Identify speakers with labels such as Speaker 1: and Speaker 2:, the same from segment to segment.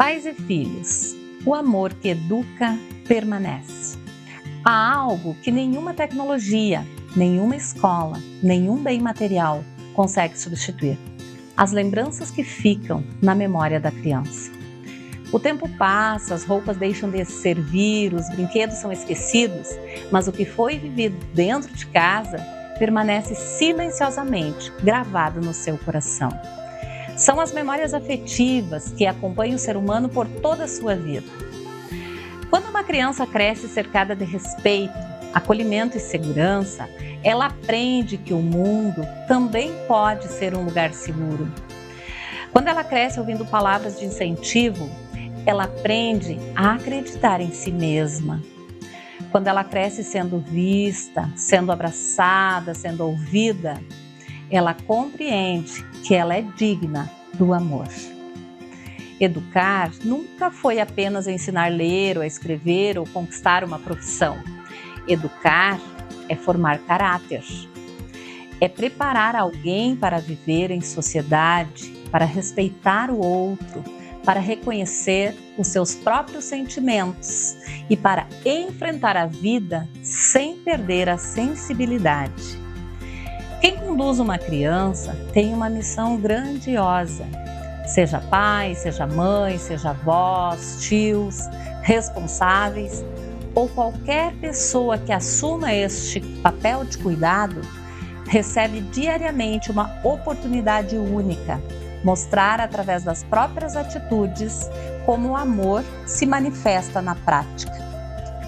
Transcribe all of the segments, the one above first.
Speaker 1: Pais e filhos, o amor que educa permanece. Há algo que nenhuma tecnologia, nenhuma escola, nenhum bem material consegue substituir: as lembranças que ficam na memória da criança. O tempo passa, as roupas deixam de servir, os brinquedos são esquecidos, mas o que foi vivido dentro de casa permanece silenciosamente gravado no seu coração. São as memórias afetivas que acompanham o ser humano por toda a sua vida. Quando uma criança cresce cercada de respeito, acolhimento e segurança, ela aprende que o mundo também pode ser um lugar seguro. Quando ela cresce ouvindo palavras de incentivo, ela aprende a acreditar em si mesma. Quando ela cresce sendo vista, sendo abraçada, sendo ouvida, ela compreende que ela é digna do amor. Educar nunca foi apenas ensinar a ler ou a escrever ou conquistar uma profissão. Educar é formar caráter. É preparar alguém para viver em sociedade, para respeitar o outro, para reconhecer os seus próprios sentimentos e para enfrentar a vida sem perder a sensibilidade. Quem conduz uma criança tem uma missão grandiosa. Seja pai, seja mãe, seja avós, tios, responsáveis ou qualquer pessoa que assuma este papel de cuidado, recebe diariamente uma oportunidade única: mostrar através das próprias atitudes como o amor se manifesta na prática.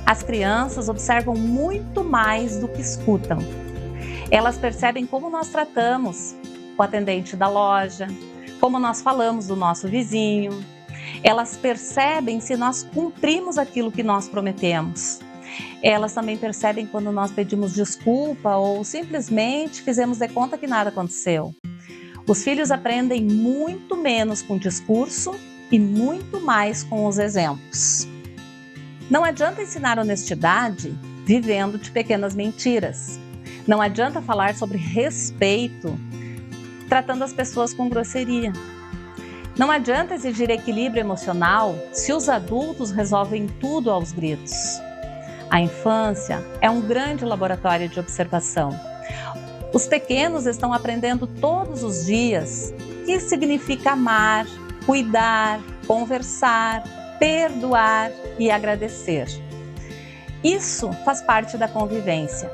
Speaker 1: As crianças observam muito mais do que escutam. Elas percebem como nós tratamos o atendente da loja, como nós falamos do nosso vizinho. Elas percebem se nós cumprimos aquilo que nós prometemos. Elas também percebem quando nós pedimos desculpa ou simplesmente fizemos de conta que nada aconteceu. Os filhos aprendem muito menos com o discurso e muito mais com os exemplos. Não adianta ensinar honestidade vivendo de pequenas mentiras. Não adianta falar sobre respeito tratando as pessoas com grosseria. Não adianta exigir equilíbrio emocional se os adultos resolvem tudo aos gritos. A infância é um grande laboratório de observação. Os pequenos estão aprendendo todos os dias o que significa amar, cuidar, conversar, perdoar e agradecer. Isso faz parte da convivência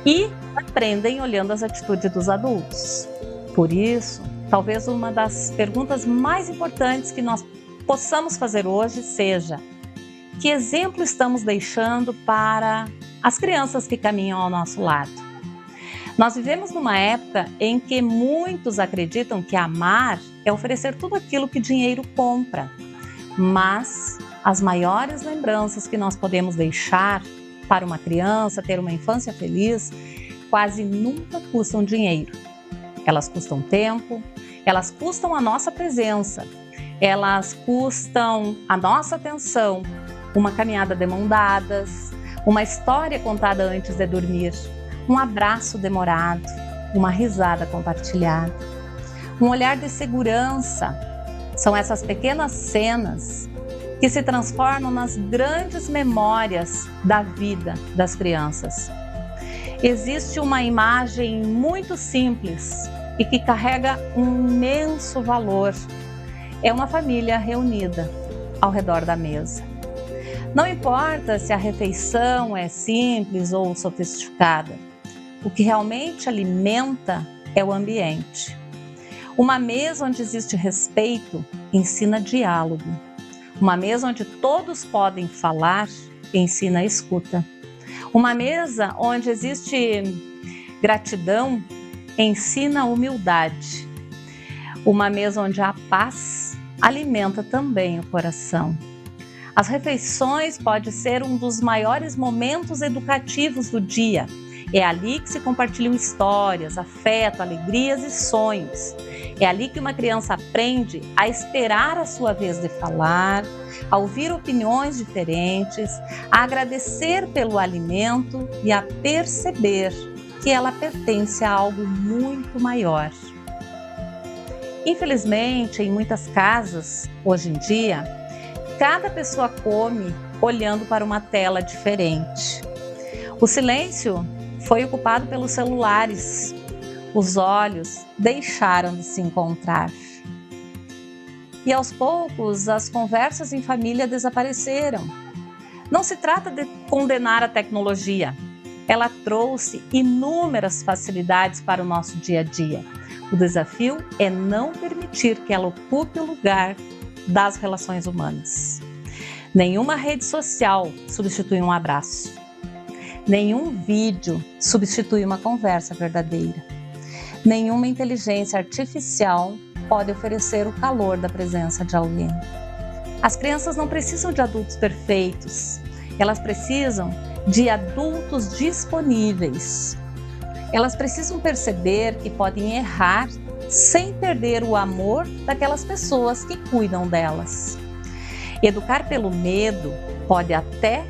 Speaker 1: e aprendem olhando as atitudes dos adultos. Por isso, talvez uma das perguntas mais importantes que nós possamos fazer hoje seja: que exemplo estamos deixando para as crianças que caminham ao nosso lado? Nós vivemos numa época em que muitos acreditam que amar é oferecer tudo aquilo que dinheiro compra. Mas as maiores lembranças que nós podemos deixar para uma criança ter uma infância feliz quase nunca custam dinheiro. Elas custam tempo, elas custam a nossa presença, elas custam a nossa atenção, uma caminhada de mão dadas, uma história contada antes de dormir, um abraço demorado, uma risada compartilhada, um olhar de segurança. São essas pequenas cenas que se transformam nas grandes memórias da vida das crianças. Existe uma imagem muito simples e que carrega um imenso valor. É uma família reunida ao redor da mesa. Não importa se a refeição é simples ou sofisticada, o que realmente alimenta é o ambiente. Uma mesa onde existe respeito ensina diálogo. Uma mesa onde todos podem falar ensina a escuta. Uma mesa onde existe gratidão ensina a humildade. Uma mesa onde há paz alimenta também o coração. As refeições podem ser um dos maiores momentos educativos do dia. É ali que se compartilham histórias, afeto, alegrias e sonhos. É ali que uma criança aprende a esperar a sua vez de falar, a ouvir opiniões diferentes, a agradecer pelo alimento e a perceber que ela pertence a algo muito maior. Infelizmente, em muitas casas, hoje em dia, cada pessoa come olhando para uma tela diferente. O silêncio foi ocupado pelos celulares. Os olhos deixaram de se encontrar. E aos poucos, as conversas em família desapareceram. Não se trata de condenar a tecnologia. Ela trouxe inúmeras facilidades para o nosso dia a dia. O desafio é não permitir que ela ocupe o lugar das relações humanas. Nenhuma rede social substitui um abraço. Nenhum vídeo substitui uma conversa verdadeira. Nenhuma inteligência artificial pode oferecer o calor da presença de alguém. As crianças não precisam de adultos perfeitos. Elas precisam de adultos disponíveis. Elas precisam perceber que podem errar sem perder o amor daquelas pessoas que cuidam delas. Educar pelo medo pode até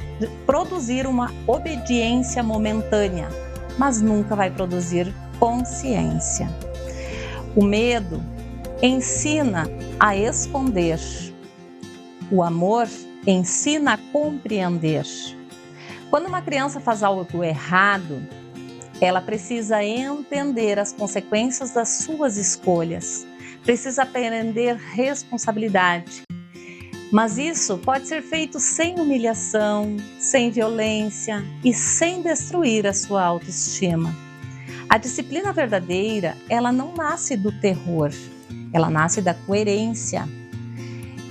Speaker 1: produzir uma obediência momentânea, mas nunca vai produzir consciência. O medo ensina a esconder. O amor ensina a compreender. Quando uma criança faz algo errado, ela precisa entender as consequências das suas escolhas, precisa aprender responsabilidade. Mas isso pode ser feito sem humilhação, sem violência e sem destruir a sua autoestima. A disciplina verdadeira, ela não nasce do terror, ela nasce da coerência.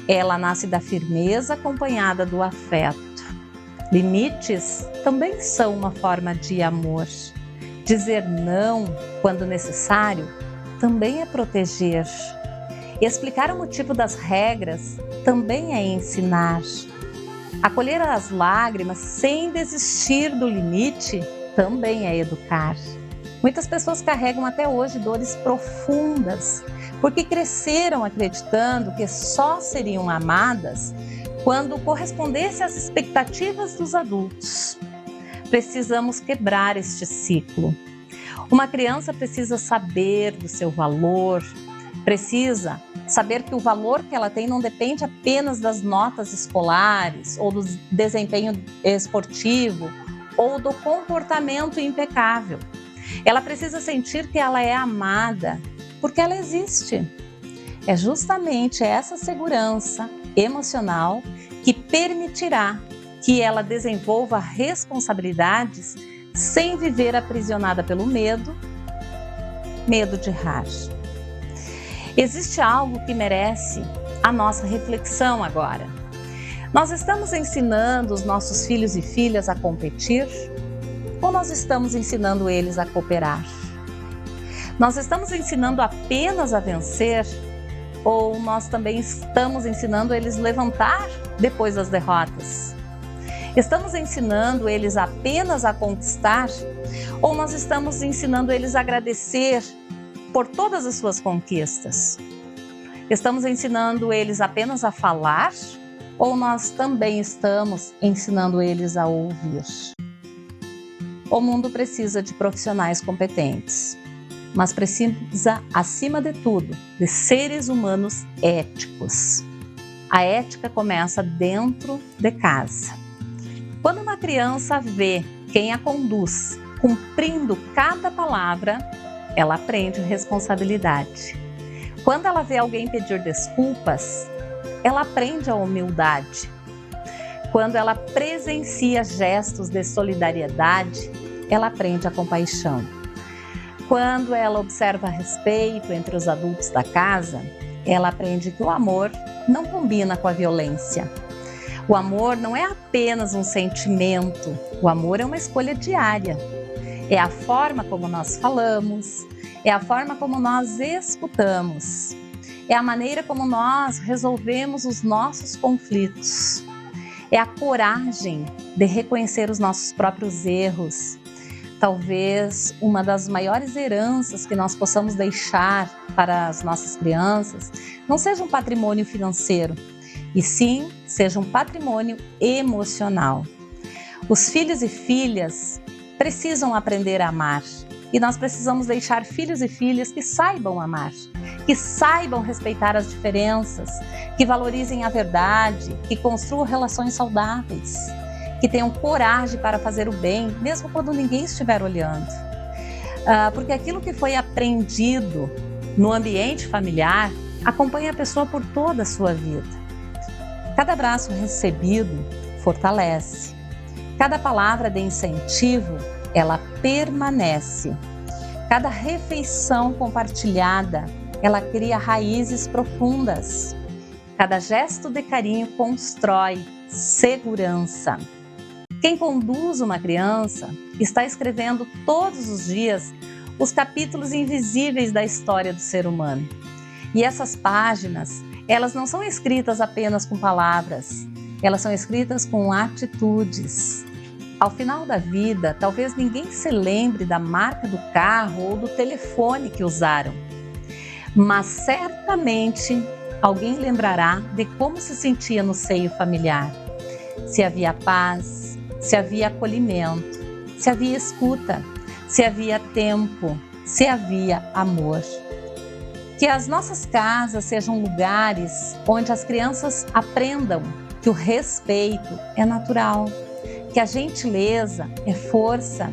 Speaker 1: Ela nasce da firmeza acompanhada do afeto. Limites também são uma forma de amor. Dizer não quando necessário também é proteger. Explicar o motivo das regras também é ensinar. Acolher as lágrimas sem desistir do limite também é educar. Muitas pessoas carregam até hoje dores profundas, porque cresceram acreditando que só seriam amadas quando correspondesse às expectativas dos adultos. Precisamos quebrar este ciclo. Uma criança precisa saber do seu valor, precisa saber que o valor que ela tem não depende apenas das notas escolares ou do desempenho esportivo ou do comportamento impecável. Ela precisa sentir que ela é amada porque ela existe. É justamente essa segurança emocional que permitirá que ela desenvolva responsabilidades sem viver aprisionada pelo medo de errar. Existe algo que merece a nossa reflexão agora. Nós estamos ensinando os nossos filhos e filhas a competir ou nós estamos ensinando eles a cooperar? Nós estamos ensinando apenas a vencer ou nós também estamos ensinando eles a levantar depois das derrotas? Estamos ensinando eles apenas a conquistar ou nós estamos ensinando eles a agradecer por todas as suas conquistas? Estamos ensinando eles apenas a falar ou nós também estamos ensinando eles a ouvir? O mundo precisa de profissionais competentes, mas precisa, acima de tudo, de seres humanos éticos. A ética começa dentro de casa. Quando uma criança vê quem a conduz cumprindo cada palavra, ela aprende responsabilidade. Quando ela vê alguém pedir desculpas, ela aprende a humildade. Quando ela presencia gestos de solidariedade, ela aprende a compaixão. Quando ela observa respeito entre os adultos da casa, ela aprende que o amor não combina com a violência. O amor não é apenas um sentimento, o amor é uma escolha diária. É a forma como nós falamos, é a forma como nós escutamos, é a maneira como nós resolvemos os nossos conflitos. É a coragem de reconhecer os nossos próprios erros. Talvez uma das maiores heranças que nós possamos deixar para as nossas crianças não seja um patrimônio financeiro, e sim seja um patrimônio emocional. Os filhos e filhas precisam aprender a amar, e nós precisamos deixar filhos e filhas que saibam amar, que saibam respeitar as diferenças, que valorizem a verdade, que construam relações saudáveis, que tenham coragem para fazer o bem, mesmo quando ninguém estiver olhando. Porque aquilo que foi aprendido no ambiente familiar acompanha a pessoa por toda a sua vida. Cada abraço recebido fortalece. Cada palavra de incentivo, ela permanece. Cada refeição compartilhada, ela cria raízes profundas. Cada gesto de carinho constrói segurança. Quem conduz uma criança está escrevendo todos os dias os capítulos invisíveis da história do ser humano. E essas páginas, elas não são escritas apenas com palavras, elas são escritas com atitudes. Ao final da vida, talvez ninguém se lembre da marca do carro ou do telefone que usaram, mas certamente alguém lembrará de como se sentia no seio familiar, se havia paz, se havia acolhimento, se havia escuta, se havia tempo, se havia amor. Que as nossas casas sejam lugares onde as crianças aprendam que o respeito é natural, que a gentileza é força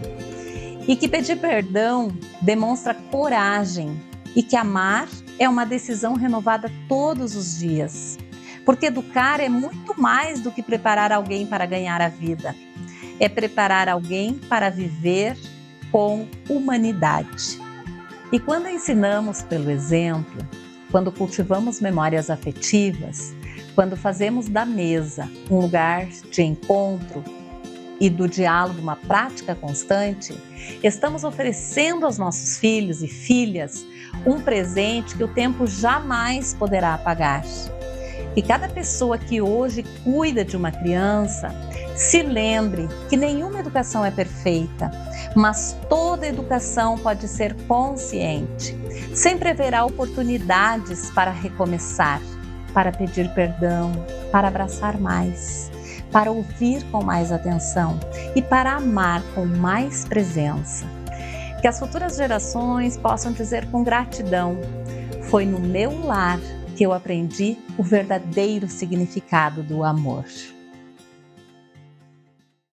Speaker 1: e que pedir perdão demonstra coragem e que amar é uma decisão renovada todos os dias. Porque educar é muito mais do que preparar alguém para ganhar a vida. É preparar alguém para viver com humanidade. E quando ensinamos pelo exemplo, quando cultivamos memórias afetivas, quando fazemos da mesa um lugar de encontro e do diálogo uma prática constante, estamos oferecendo aos nossos filhos e filhas um presente que o tempo jamais poderá apagar. E cada pessoa que hoje cuida de uma criança, se lembre que nenhuma educação é perfeita, mas toda educação pode ser consciente. Sempre haverá oportunidades para recomeçar, para pedir perdão, para abraçar mais, para ouvir com mais atenção e para amar com mais presença. Que as futuras gerações possam dizer com gratidão: foi no meu lar que eu aprendi o verdadeiro significado do amor.